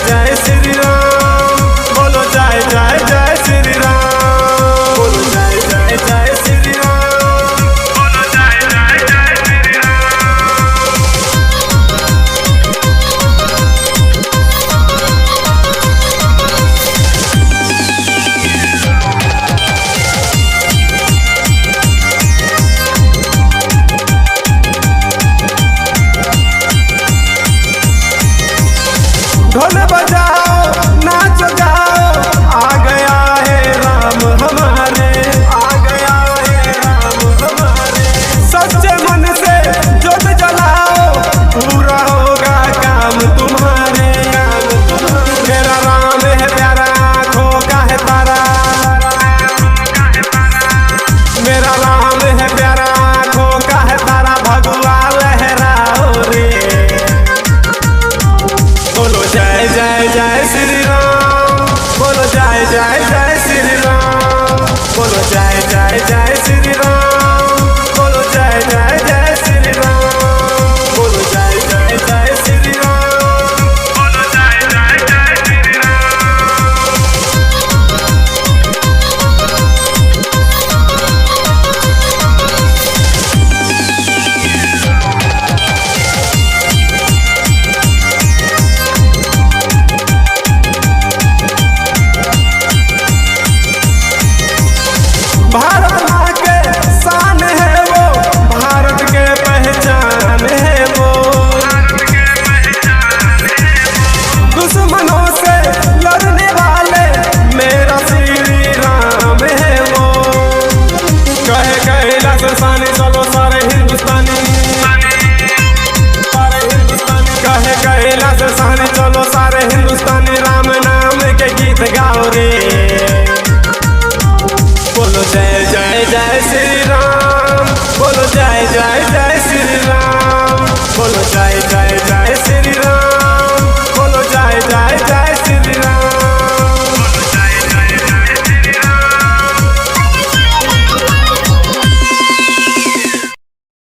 जय श्री राम, बोलो जय जय जय श्री राम, बोलो जय जय जय श्री राम, बोलो जय जय जय श्री राम। ढोल बजाओ नाच गाओ, आ गया है राम हमारे, आ गया है राम हमारे। सच्चे मन से ज्योत जलाओ, पूरा होगा काम तुम्हारे, मेरा राम है प्यारा, आँखों का है तारा, मेरा राम है प्यारा, आँखों का है तारा, भगवा लहराओ रे। बोलो जय जय जय श्री राम, बोलो जय जय जय श्री राम, बोलो जय जय जय श्री राम, बोलो जय जय जय श्री राम, बोलो जय जय जय श्री राम, बोलो जय जय जय श्री राम। भारत माँ के शान है वो, भारत के पहचान है वो, दुश्मनों से लड़ने वाले मेरा श्री राम है वो। कहे कैलाश सानी चलो सारे हिंदुस्तानी, कहे कैलाश सानी चलो सारे हिंदुस्तानी, राम नाम के गीत गाओ रे।